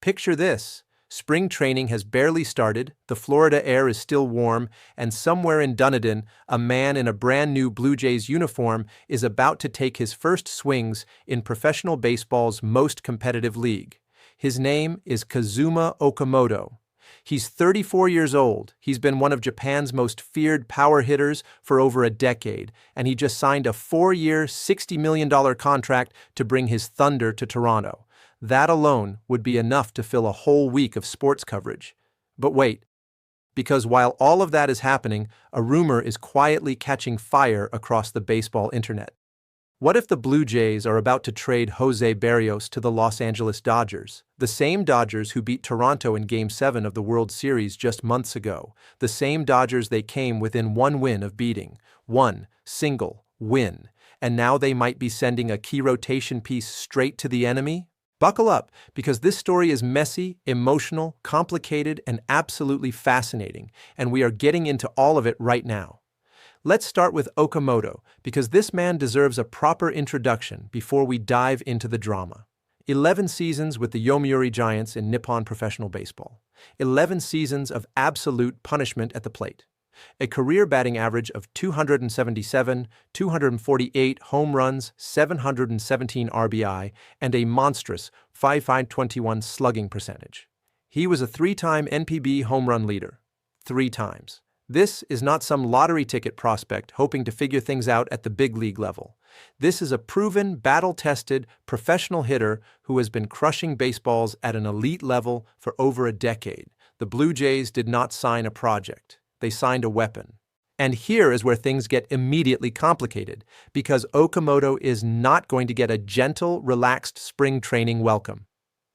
Picture this. Spring training has barely started, the Florida air is still warm, and somewhere in Dunedin, a man in a brand new Blue Jays uniform is about to take his first swings in professional baseball's most competitive league. His name is Kazuma Okamoto. He's 34 years old, he's been one of Japan's most feared power hitters for over a decade, and he just signed a 4-year, $60 million contract to bring his Thunder to Toronto. That alone would be enough to fill a whole week of sports coverage. But wait, because while all of that is happening, a rumor is quietly catching fire across the baseball internet. What if the Blue Jays are about to trade Jose Berrios to the Los Angeles Dodgers? The same Dodgers who beat Toronto in Game 7 of the World Series just months ago. The same Dodgers they came within one win of beating. One single win. And now they might be sending a key rotation piece straight to the enemy? Buckle up, because this story is messy, emotional, complicated, and absolutely fascinating, and we are getting into all of it right now. Let's start with Okamoto, because this man deserves a proper introduction before we dive into the drama. 11 seasons with the Yomiuri Giants in Nippon professional baseball. 11 seasons of absolute punishment at the plate. A career batting average of 277, 248 home runs, 717 RBI, and a monstrous 5.21 slugging percentage. He was a 3-time NPB home run leader. 3 times. This is not some lottery ticket prospect hoping to figure things out at the big league level. This is a proven, battle-tested, professional hitter who has been crushing baseballs at an elite level for over a decade. The Blue Jays did not sign a project. They signed a weapon. And here is where things get immediately complicated, because Okamoto is not going to get a gentle, relaxed spring training welcome.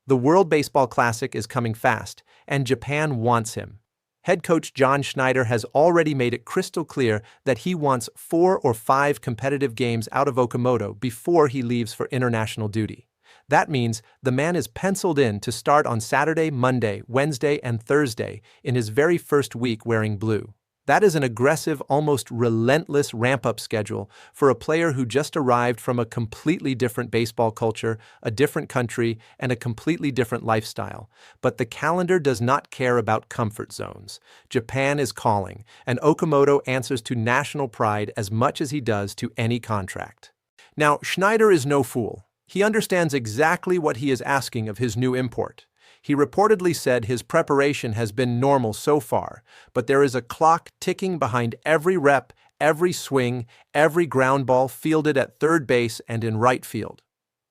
The World Baseball Classic is coming fast, and Japan wants him. Head coach John Schneider has already made it crystal clear that he wants 4 or 5 competitive games out of Okamoto before he leaves for international duty. That means the man is penciled in to start on Saturday, Monday, Wednesday, and Thursday in his very first week wearing blue. That is an aggressive, almost relentless ramp-up schedule for a player who just arrived from a completely different baseball culture, a different country, and a completely different lifestyle. But the calendar does not care about comfort zones. Japan is calling, and Okamoto answers to national pride as much as he does to any contract. Now, Schneider is no fool. He understands exactly what he is asking of his new import. He reportedly said his preparation has been normal so far, but there is a clock ticking behind every rep, every swing, every ground ball fielded at third base and in right field.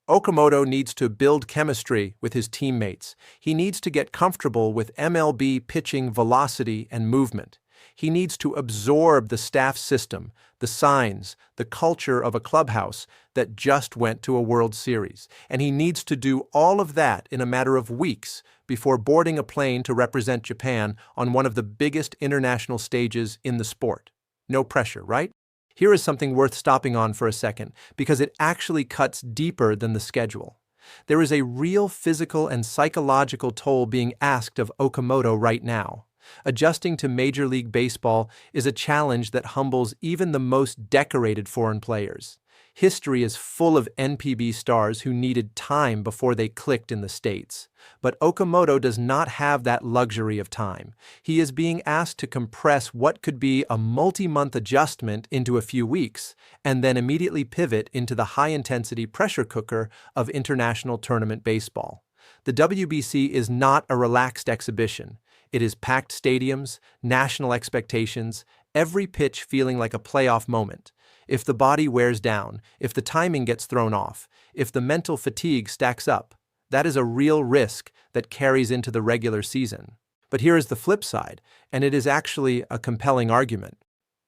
Okamoto needs to build chemistry with his teammates. He needs to get comfortable with MLB pitching velocity and movement. He needs to absorb the staff system, the signs, the culture of a clubhouse that just went to a World Series. And he needs to do all of that in a matter of weeks before boarding a plane to represent Japan on one of the biggest international stages in the sport. No pressure, right? Here is something worth stopping on for a second, because it actually cuts deeper than the schedule. There is a real physical and psychological toll being asked of Okamoto right now. Adjusting to Major League Baseball is a challenge that humbles even the most decorated foreign players. History is full of NPB stars who needed time before they clicked in the States. But Okamoto does not have that luxury of time. He is being asked to compress what could be a multi-month adjustment into a few weeks, and then immediately pivot into the high-intensity pressure cooker of international tournament baseball. The WBC is not a relaxed exhibition. It is packed stadiums, national expectations, every pitch feeling like a playoff moment. If the body wears down, if the timing gets thrown off, if the mental fatigue stacks up, that is a real risk that carries into the regular season. But here is the flip side, and it is actually a compelling argument.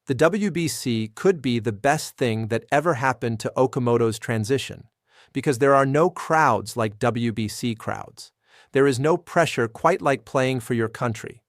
The WBC could be the best thing that ever happened to Okamoto's transition, because there are no crowds like WBC crowds. There is no pressure quite like playing for your country.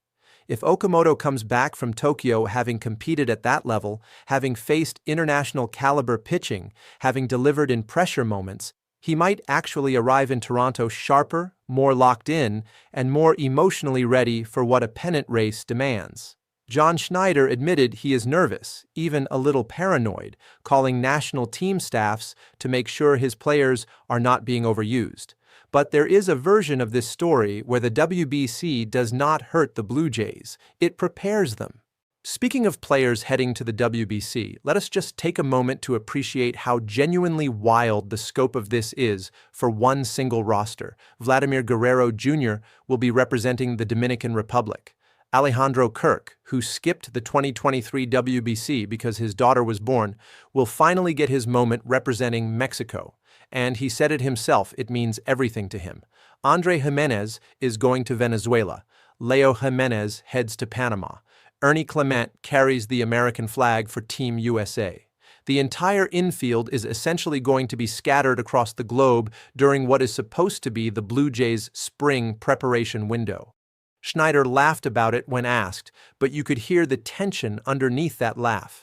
If Okamoto comes back from Tokyo having competed at that level, having faced international caliber pitching, having delivered in pressure moments, he might actually arrive in Toronto sharper, more locked in, and more emotionally ready for what a pennant race demands. John Schneider admitted he is nervous, even a little paranoid, calling national team staffs to make sure his players are not being overused. But there is a version of this story where the WBC does not hurt the Blue Jays, it prepares them. Speaking of players heading to the WBC, let us just take a moment to appreciate how genuinely wild the scope of this is for one single roster. Vladimir Guerrero Jr. will be representing the Dominican Republic. Alejandro Kirk, who skipped the 2023 WBC because his daughter was born, will finally get his moment representing Mexico. And he said it himself, it means everything to him. Andre Jimenez is going to Venezuela. Leo Jimenez heads to Panama. Ernie Clement carries the American flag for Team USA. The entire infield is essentially going to be scattered across the globe during what is supposed to be the Blue Jays' spring preparation window. Schneider laughed about it when asked, but you could hear the tension underneath that laugh.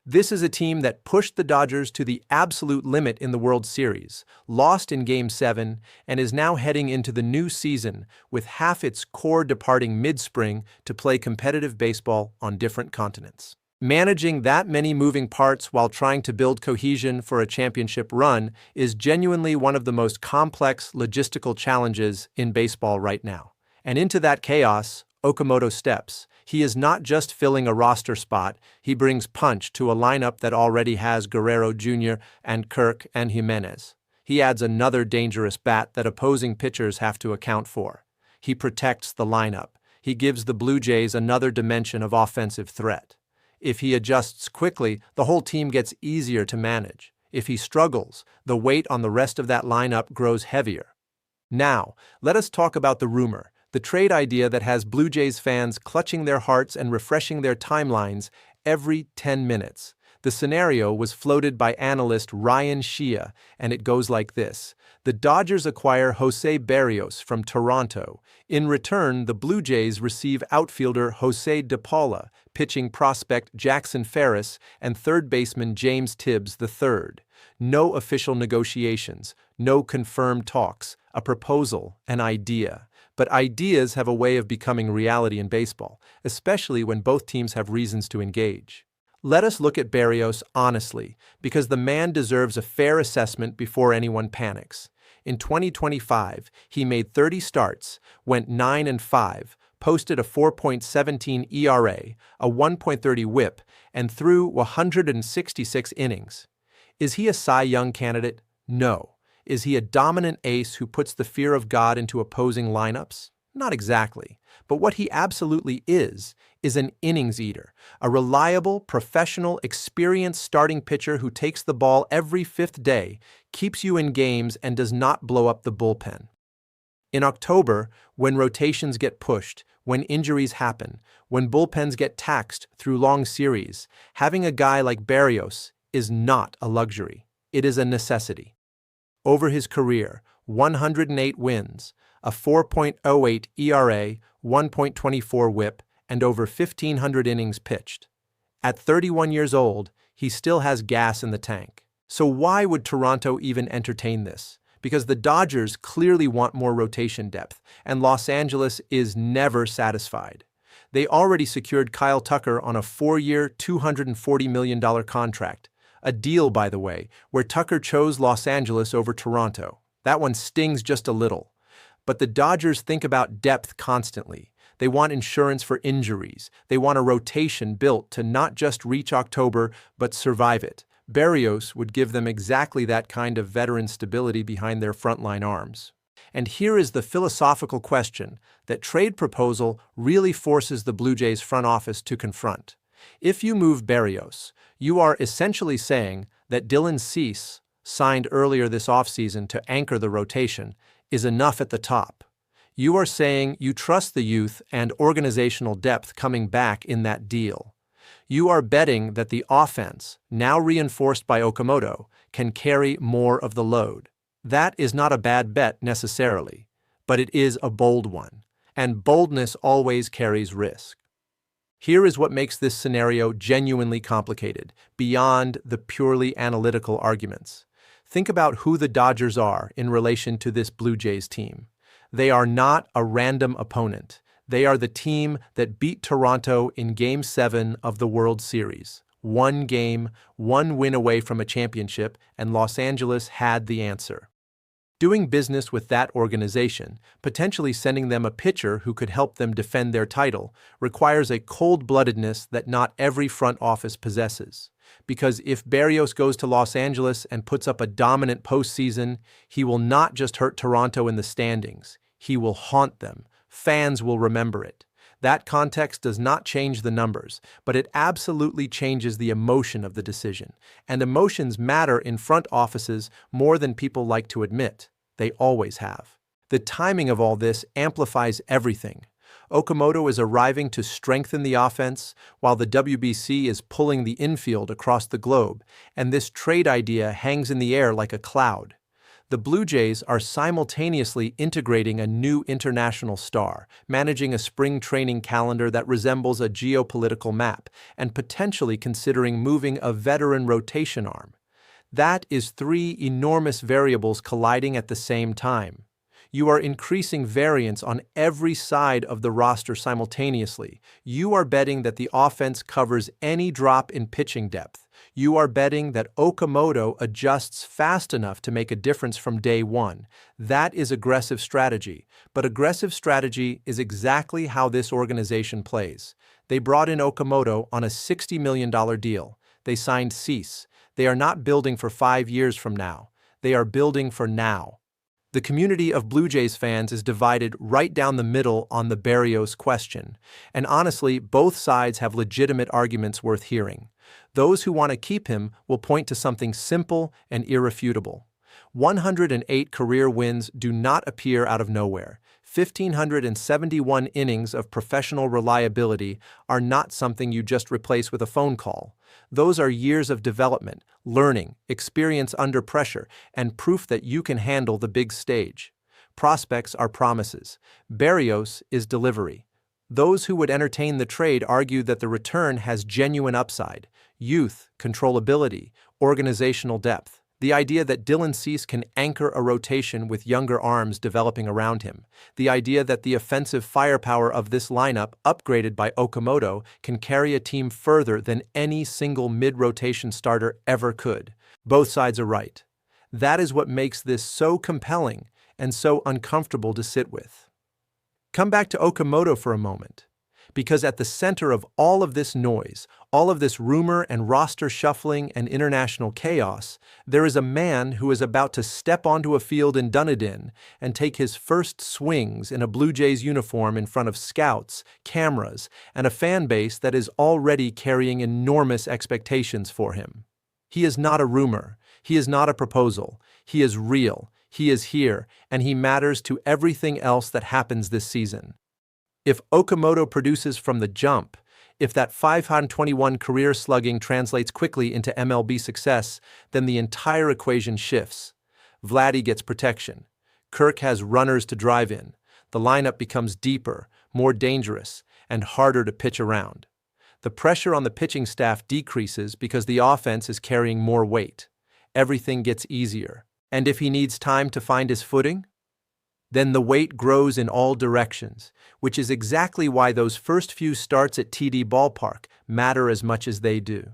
This is a team that pushed the Dodgers to the absolute limit in the World Series, lost in Game 7, and is now heading into the new season with half its core departing mid-spring to play competitive baseball on different continents. Managing that many moving parts while trying to build cohesion for a championship run is genuinely one of the most complex logistical challenges in baseball right now. And into that chaos, Okamoto steps. He is not just filling a roster spot, he brings punch to a lineup that already has Guerrero Jr. and Kirk and Jimenez. He adds another dangerous bat that opposing pitchers have to account for. He protects the lineup. He gives the Blue Jays another dimension of offensive threat. If he adjusts quickly, the whole team gets easier to manage. If he struggles, the weight on the rest of that lineup grows heavier. Now, let us talk about the rumor. The trade idea that has Blue Jays fans clutching their hearts and refreshing their timelines every 10 minutes. The scenario was floated by analyst Ryan Shea, and it goes like this. The Dodgers acquire Jose Berrios from Toronto. In return, the Blue Jays receive outfielder Jose De Paula, pitching prospect Jackson Ferris, and third baseman James Tibbs III. No official negotiations, no confirmed talks, a proposal, an idea. But ideas have a way of becoming reality in baseball, especially when both teams have reasons to engage. Let us look at Berrios honestly, because the man deserves a fair assessment before anyone panics. In 2025, he made 30 starts, went 9-5, posted a 4.17 ERA, a 1.30 WHIP, and threw 166 innings. Is he a Cy Young candidate? No. Is he a dominant ace who puts the fear of God into opposing lineups? Not exactly. But what he absolutely is an innings eater, a reliable, professional, experienced starting pitcher who takes the ball every fifth day, keeps you in games, and does not blow up the bullpen. In October, when rotations get pushed, when injuries happen, when bullpens get taxed through long series, having a guy like Berrios is not a luxury. It is a necessity. Over his career, 108 wins, a 4.08 ERA, 1.24 WHIP, and over 1,500 innings pitched. At 31 years old, he still has gas in the tank. So why would Toronto even entertain this? Because the Dodgers clearly want more rotation depth, and Los Angeles is never satisfied. They already secured Kyle Tucker on a 4-year, $240 million contract. A deal, by the way, where Tucker chose Los Angeles over Toronto. That one stings just a little. But the Dodgers think about depth constantly. They want insurance for injuries. They want a rotation built to not just reach October, but survive it. Berrios would give them exactly that kind of veteran stability behind their frontline arms. And here is the philosophical question that trade proposal really forces the Blue Jays front office to confront. If you move Berrios, you are essentially saying that Dylan Cease, signed earlier this offseason to anchor the rotation, is enough at the top. You are saying you trust the youth and organizational depth coming back in that deal. You are betting that the offense, now reinforced by Okamoto, can carry more of the load. That is not a bad bet necessarily, but it is a bold one, and boldness always carries risk. Here is what makes this scenario genuinely complicated, beyond the purely analytical arguments. Think about who the Dodgers are in relation to this Blue Jays team. They are not a random opponent. They are the team that beat Toronto in Game 7 of the World Series. One game, one win away from a championship, and Los Angeles had the answer. Doing business with that organization, potentially sending them a pitcher who could help them defend their title, requires a cold-bloodedness that not every front office possesses. Because if Berrios goes to Los Angeles and puts up a dominant postseason, he will not just hurt Toronto in the standings, he will haunt them. Fans will remember it. That context does not change the numbers, but it absolutely changes the emotion of the decision. And emotions matter in front offices more than people like to admit. They always have. The timing of all this amplifies everything. Okamoto is arriving to strengthen the offense, while the WBC is pulling the infield across the globe, and this trade idea hangs in the air like a cloud. The Blue Jays are simultaneously integrating a new international star, managing a spring training calendar that resembles a geopolitical map, and potentially considering moving a veteran rotation arm. That is three enormous variables colliding at the same time. You are increasing variance on every side of the roster simultaneously. You are betting that the offense covers any drop in pitching depth. You are betting that Okamoto adjusts fast enough to make a difference from day one. That is aggressive strategy, but aggressive strategy is exactly how this organization plays. They brought in Okamoto on a $60 million deal. They signed Cease. They are not building for 5 years from now. They are building for now. The community of Blue Jays fans is divided right down the middle on the Berrios question, and honestly, both sides have legitimate arguments worth hearing. Those who want to keep him will point to something simple and irrefutable. 108 career wins do not appear out of nowhere. 1,571 innings of professional reliability are not something you just replace with a phone call. Those are years of development, learning, experience under pressure, and proof that you can handle the big stage. Prospects are promises. Berrios is delivery. Those who would entertain the trade argue that the return has genuine upside: youth, controllability, organizational depth. The idea that Dylan Cease can anchor a rotation with younger arms developing around him. The idea that the offensive firepower of this lineup, upgraded by Okamoto, can carry a team further than any single mid-rotation starter ever could. Both sides are right. That is what makes this so compelling and so uncomfortable to sit with. Come back to Okamoto for a moment. Because at the center of all of this noise, all of this rumor and roster shuffling and international chaos, there is a man who is about to step onto a field in Dunedin and take his first swings in a Blue Jays uniform in front of scouts, cameras, and a fan base that is already carrying enormous expectations for him. He is not a rumor. He is not a proposal. He is real. He is here, and he matters to everything else that happens this season. If Okamoto produces from the jump, if that 521 career slugging translates quickly into MLB success, then the entire equation shifts. Vladdy gets protection. Kirk has runners to drive in. The lineup becomes deeper, more dangerous, and harder to pitch around. The pressure on the pitching staff decreases because the offense is carrying more weight. Everything gets easier. And if he needs time to find his footing, then the weight grows in all directions, which is exactly why those first few starts at TD Ballpark matter as much as they do.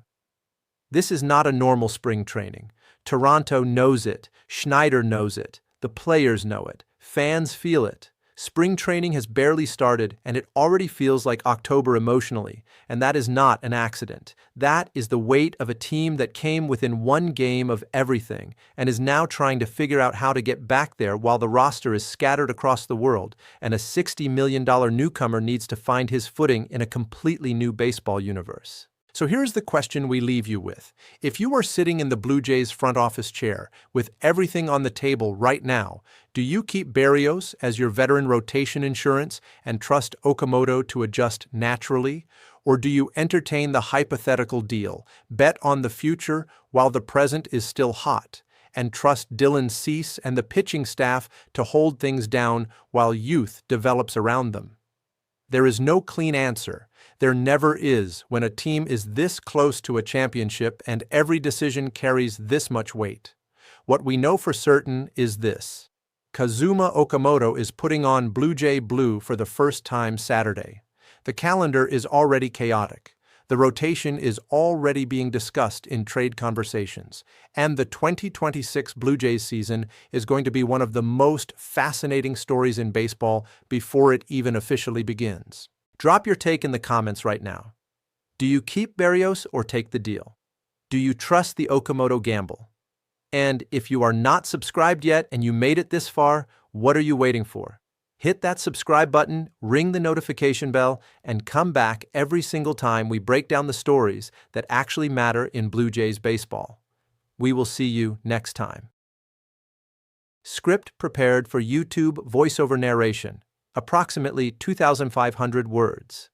This is not a normal spring training. Toronto knows it, Schneider knows it, the players know it, fans feel it. Spring training has barely started, and it already feels like October emotionally, and that is not an accident. That is the weight of a team that came within one game of everything and is now trying to figure out how to get back there while the roster is scattered across the world, and a $60 million newcomer needs to find his footing in a completely new baseball universe. So here's the question we leave you with. If you are sitting in the Blue Jays front office chair with everything on the table right now, do you keep Berrios as your veteran rotation insurance and trust Okamoto to adjust naturally? Or do you entertain the hypothetical deal, bet on the future while the present is still hot, and trust Dylan Cease and the pitching staff to hold things down while youth develops around them? There is no clean answer. There never is when a team is this close to a championship and every decision carries this much weight. What we know for certain is this: Kazuma Okamoto is putting on Blue Jay blue for the first time Saturday. The calendar is already chaotic. The rotation is already being discussed in trade conversations, and the 2026 Blue Jays season is going to be one of the most fascinating stories in baseball before it even officially begins. Drop your take in the comments right now. Do you keep Berrios or take the deal? Do you trust the Okamoto gamble? And if you are not subscribed yet and you made it this far, what are you waiting for? Hit that subscribe button, ring the notification bell, and come back every single time we break down the stories that actually matter in Blue Jays baseball. We will see you next time. Script prepared for YouTube voiceover narration, approximately 2,500 words.